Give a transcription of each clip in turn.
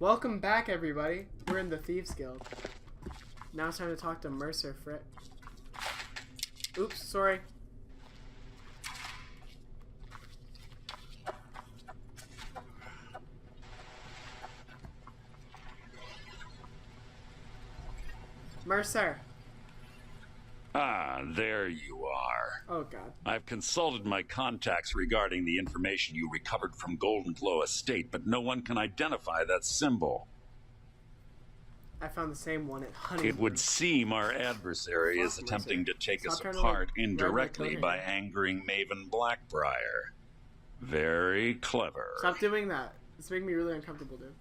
Welcome back, everybody. We're in the Thieves Guild. Now it's time to talk to Mercer Frey. Oops, sorry. Mercer. Ah, there you are. Oh, God. I've consulted my contacts regarding the information you recovered from Gullum-Ei estate, but no one can identify that symbol. I found the same one at Honey. It would seem our adversary is attempting to take us apart indirectly by angering Maven Blackbriar. Very clever. Stop doing that. It's making me really uncomfortable, dude.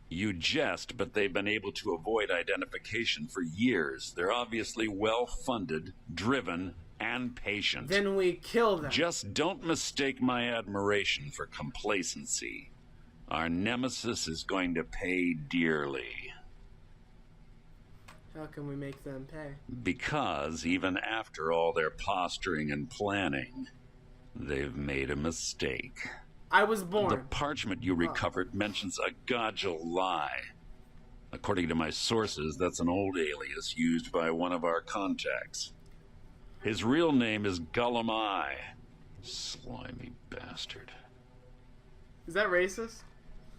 You jest, but they've been able to avoid identification for years. They're obviously well-funded, driven, and patient. Then we kill them. Just don't mistake my admiration for complacency. Our nemesis is going to pay dearly. How can we make them pay? Because even after all their posturing and planning, they've made a mistake. I was born. The parchment you recovered mentions a Gullum-Ei. According to my sources, that's an old alias used by one of our contacts. His real name is Gullum-Ei. Slimy bastard. Is that racist?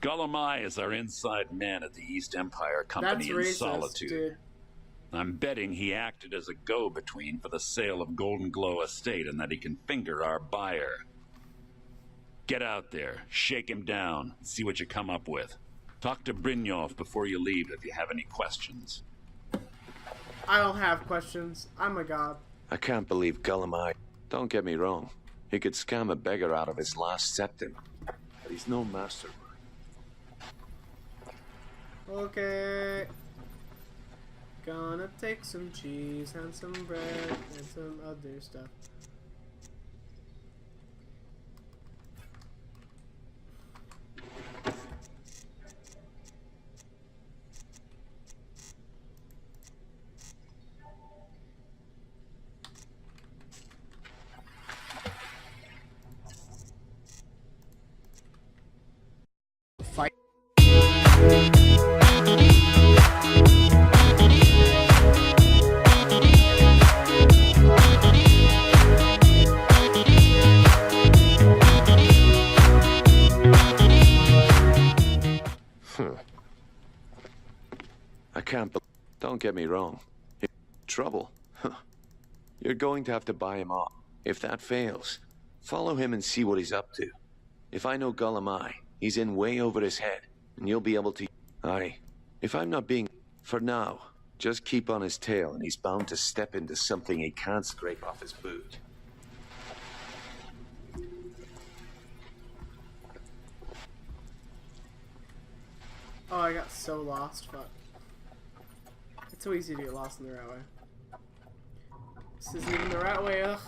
Gullum-Ei is our inside man at the East Empire Company in Solitude. Dude. I'm betting he acted as a go-between for the sale of Golden Glow Estate and that he can finger our buyer. Get out there, shake him down, see what you come up with. Talk to Brynjolf before you leave if you have any questions. I don't have questions. I'm a god. I can't believe Gullum-Ei. Don't get me wrong. He could scam a beggar out of his last septim. But he's no master. Okay. Gonna take some cheese and some bread and some other stuff. Fight. I can't believe. Don't get me wrong. Trouble. You're going to have to buy him off. If that fails, follow him and see what he's up to. If I know Gullum-Ei, he's in way over his head, and you'll be able to... Aye. If I'm not being... For now, just keep on his tail, and he's bound to step into something he can't scrape off his boot. Oh, I got so lost. Fuck. It's so easy to get lost in the right way. This isn't even the right way, ugh.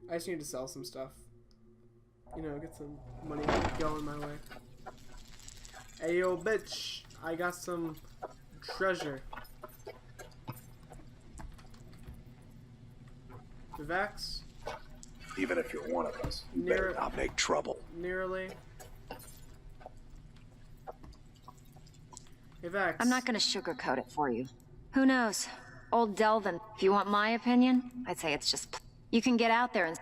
I just need to sell some stuff. You know, get some money going my way. Hey, yo, bitch. I got some treasure. Vex? Even if you're one of us, you Near- better not make trouble. Nearly. Hey, Vex. I'm not gonna sugarcoat it for you. Who knows? Old Delvin. If you want my opinion, I'd say it's just... You can get out there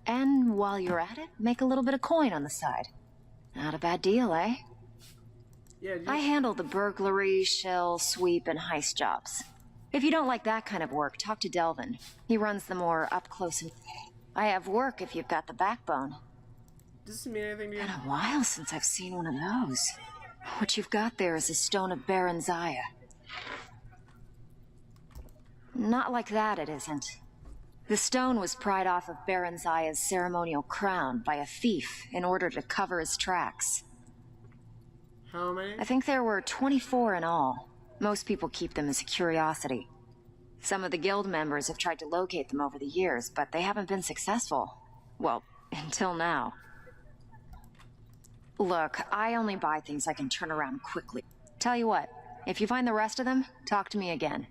and while you're at it, make a little bit of coin on the side. Not a bad deal, eh? Yeah, I handle the burglary, shell, sweep, and heist jobs. If you don't like that kind of work, talk to Delvin. He runs the more up-close and... I have work if you've got the backbone. Does this mean anything to you? Been a while since I've seen one of those. What you've got there is a stone of errands. Not like that, it isn't. The stone was pried off of Baron Zaya's ceremonial crown by a thief in order to cover his tracks. How many? I think there were 24 in all. Most people keep them as a curiosity. Some of the guild members have tried to locate them over the years, but they haven't been successful. Well, until now. Look, I only buy things I can turn around quickly. Tell you what, if you find the rest of them, talk to me again.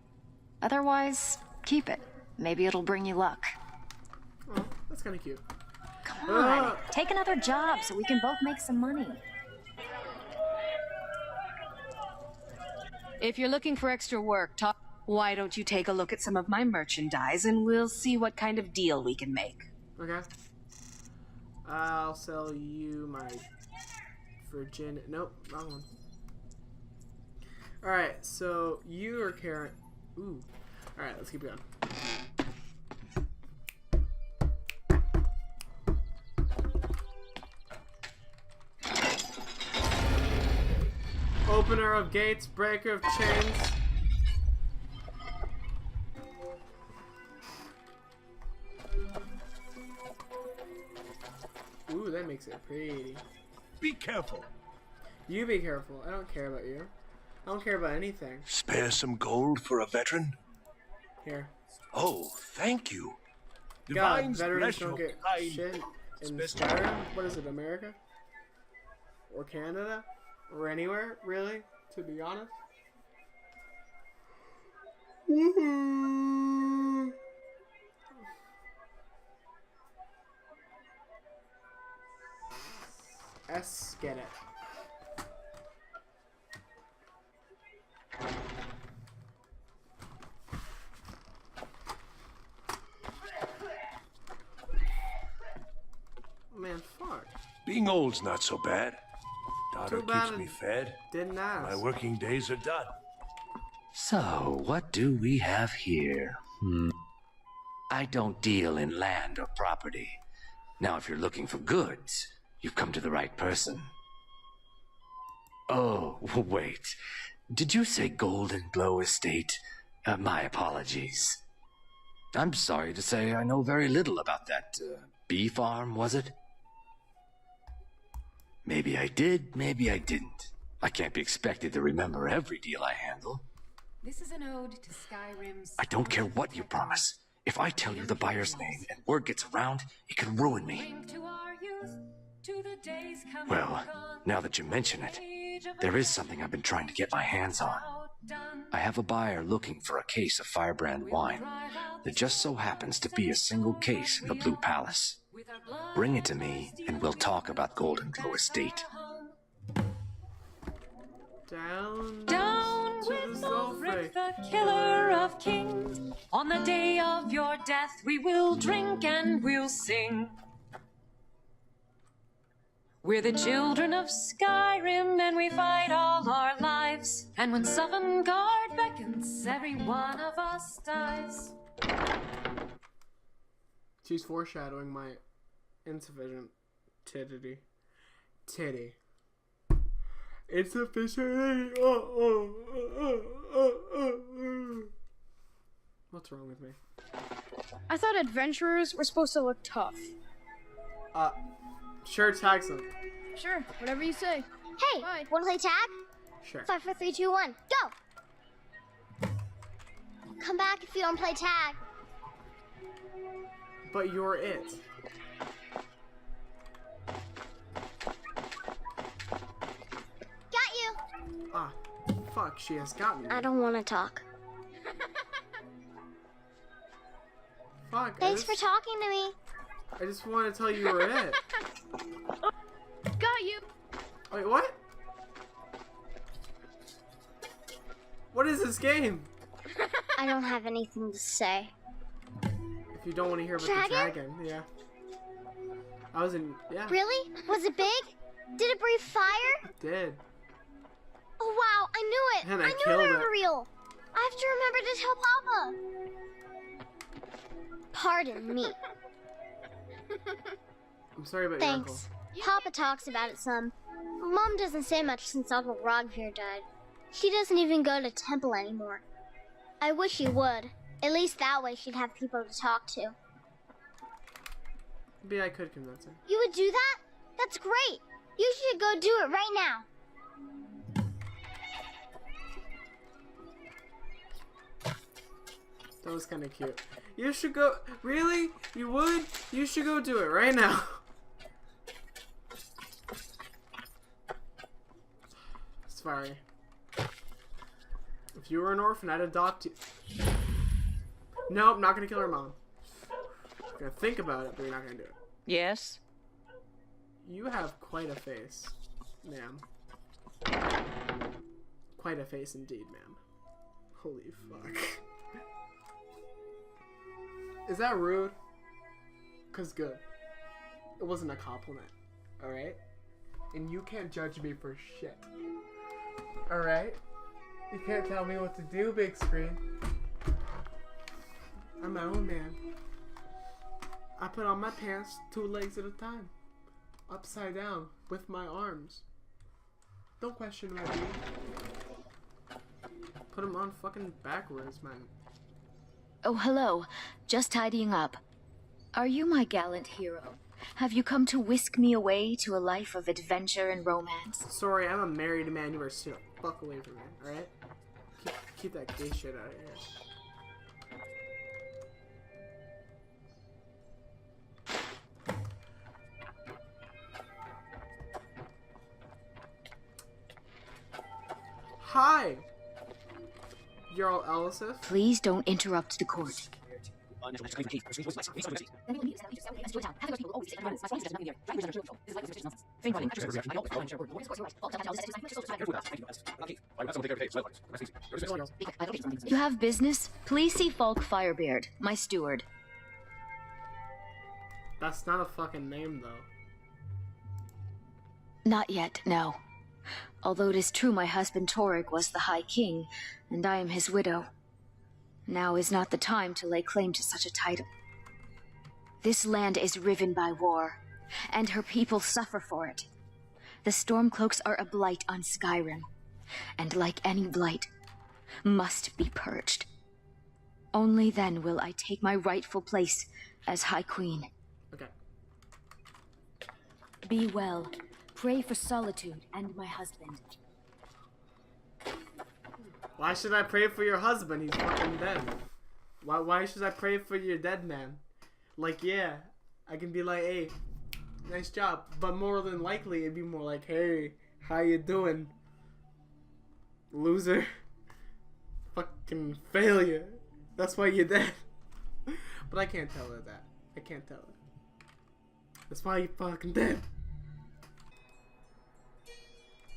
Otherwise, keep it. Maybe it'll bring you luck. Oh, that's kind of cute. Come on. Take another job so we can both make some money. If you're looking for extra work, why don't you take a look at some of my merchandise and we'll see what kind of deal we can make. Okay. I'll sell you my virgin. Nope, wrong one. Alright, so you are Karen. Ooh. Alright, let's keep going. Opener of gates, breaker of chains. Ooh, that makes it pretty. Be careful. You be careful. I don't care about you. I don't care about anything. Spare some gold for a veteran? Here. Oh, thank you. God, Divines veterans bless don't your get kind. shit in Special- Skyrim. What is it, America? Or Canada? Or anywhere, really? To be honest? Woohoo! S, get it. Man, fuck. Being old's not so bad. Daughter Too bad keeps me it fed. Didn't ask. My working days are done. So, what do we have here? I don't deal in land or property. Now, if you're looking for goods, you've come to the right person. Oh, wait. Did you say Golden Glow Estate? My apologies. I'm sorry to say I know very little about that bee farm, was it? Maybe I did, maybe I didn't. I can't be expected to remember every deal I handle. This is an ode to Skyrim's... I don't care what you promise. If I tell you the buyer's name and word gets around, it can ruin me. Well, now that you mention it, there is something I've been trying to get my hands on. I have a buyer looking for a case of firebrand wine. There just so happens to be a single case in the Blue Palace. Bring it to me, and we'll talk about Golden Glow Estate. Down Down to with the Ulfric, Ulfric. the killer of kings. On the day of your death, we will drink and we'll sing. We're the children of Skyrim, and we fight all our lives. And when Sovngarde beckons, every one of us dies. She's foreshadowing my insufficient titty. Titty. Insufficient. What's wrong with me? I thought adventurers were supposed to look tough. Sure, tag some. Sure, whatever you say. Hey, Bye. wanna play tag? Sure. 5, 4, 3, 2, 1, go! Come back if you don't play tag. But you're it. Got you. Ah, fuck, she has gotten me. I don't want to talk. Fuck, Thanks for talking to me. I just want to tell you you're it. Got you. Wait, what? What is this game? I don't have anything to say. If you don't want to hear about Dragon? the dragon, yeah. I was in, yeah. Really? Was it big? Did it breathe fire? It did. Oh wow, I knew it. And I knew killed they it. were real. I have to remember to tell Papa. Pardon me. I'm sorry about your uncle. Thanks. Papa talks about it some. Mom doesn't say much since Uncle Rogvir died. She doesn't even go to temple anymore. I wish she would. At least that way she'd have people to talk to. Maybe I could convince her. You would do that? That's great. You should go do it right now. That was kind of cute. You should go. Really? You would? You should go do it right now. Sorry. If you were an orphan, I'd adopt you. No, I'm not gonna kill her mom. I'm gonna think about it, but you're not gonna do it. Yes? You have quite a face, ma'am. Quite a face indeed, ma'am. Holy fuck. Is that rude? 'Cause good. It wasn't a compliment. Alright? And you can't judge me for shit. Alright? You can't tell me what to do, big screen. I'm my own man. I put on my pants 2 legs at a time. Upside down, with my arms. Don't question my being. Put them on fucking backwards, man. Oh, hello. Just tidying up. Are you my gallant hero? Have you come to whisk me away to a life of adventure and romance? Sorry, I'm a married man. You are still fuck away from me, alright? Keep that gay shit out of here. Hi! Jarl Elisif? Please don't interrupt the court. You have business? Please see Falk Firebeard, my steward. That's not a fucking name, though. Not yet, no. Although it is true my husband Torrig was the High King, and I am his widow. Now is not the time to lay claim to such a title. This land is riven by war, and her people suffer for it. The Stormcloaks are a blight on Skyrim, and like any blight, must be purged. Only then will I take my rightful place as High Queen. Okay. Be well. Pray for solitude and my husband. Why should I pray for your husband? He's fucking dead. Why should I pray for your dead man? Like, yeah, I can be like, hey, nice job. But more than likely, it'd be more like, hey, how you doing? Loser. Fucking failure. That's why you're dead. But I can't tell her that. I can't tell her. That's why you're fucking dead.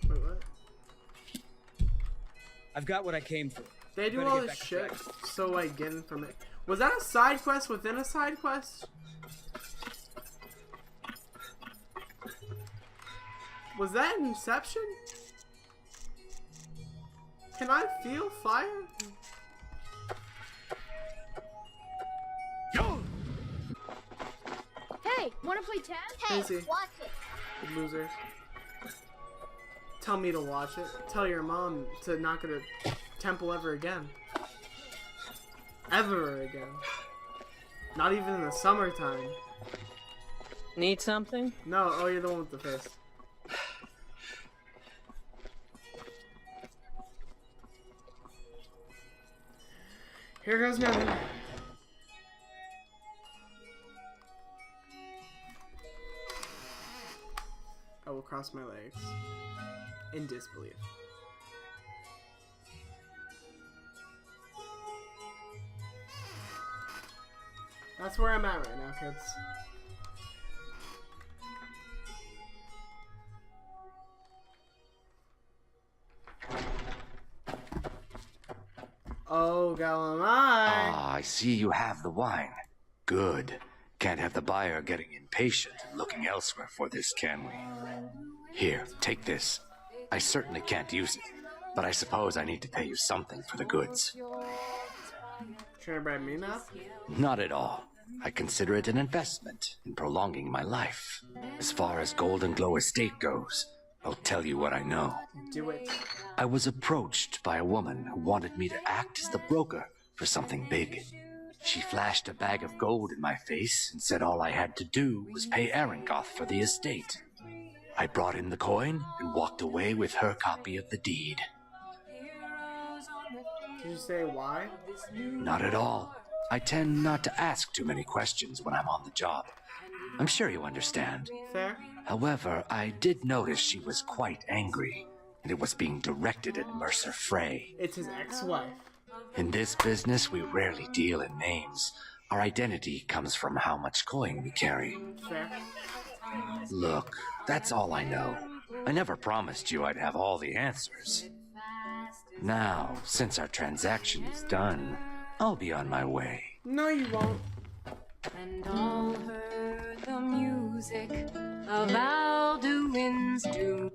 Wait, what? I've got what I came for. They do all this shit so I get information. Was that a side quest within a side quest? Was that Inception? Can I feel fire? Hey, wanna play tag? Hey, Easy. watch it. You losers. Tell me to watch it. Tell your mom to not go to temple ever again. Ever again. Not even in the summertime. Need something? No, oh, you're the one with the face. Here goes nothing. I will cross my legs in disbelief. That's where I'm at right now, kids. Oh, Gullum-Ei. Ah, I see you have the wine. Good. Can't have the buyer getting impatient and looking elsewhere for this, can we? Here, take this. I certainly can't use it, but I suppose I need to pay you something for the goods. Trying to bribe me now? Not at all. I consider it an investment in prolonging my life. As far as Golden Glow Estate goes, I'll tell you what I know. Do it. I was approached by a woman who wanted me to act as the broker for something big. She flashed a bag of gold in my face and said all I had to do was pay Errand for the estate. I brought in the coin and walked away with her copy of the deed. Did you say why? Not at all. I tend not to ask too many questions when I'm on the job. I'm sure you understand. Fair? However, I did notice she was quite angry, and it was being directed at Mercer Frey. It's his ex-wife. In this business, we rarely deal in names. Our identity comes from how much coin we carry. Fair. Look, that's all I know. I never promised you I'd have all the answers. Now, since our transaction is done, I'll be on my way. No, you won't. And all heard the music of Alduin's doom.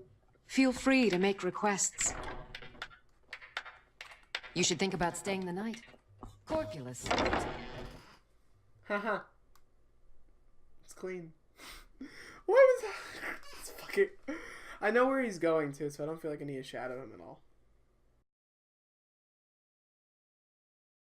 Feel free to make requests. You should think about staying the night. Corpulus. Haha. It's clean. What was that? It's fucking... I know where he's going to, so I don't feel like I need to shadow him at all.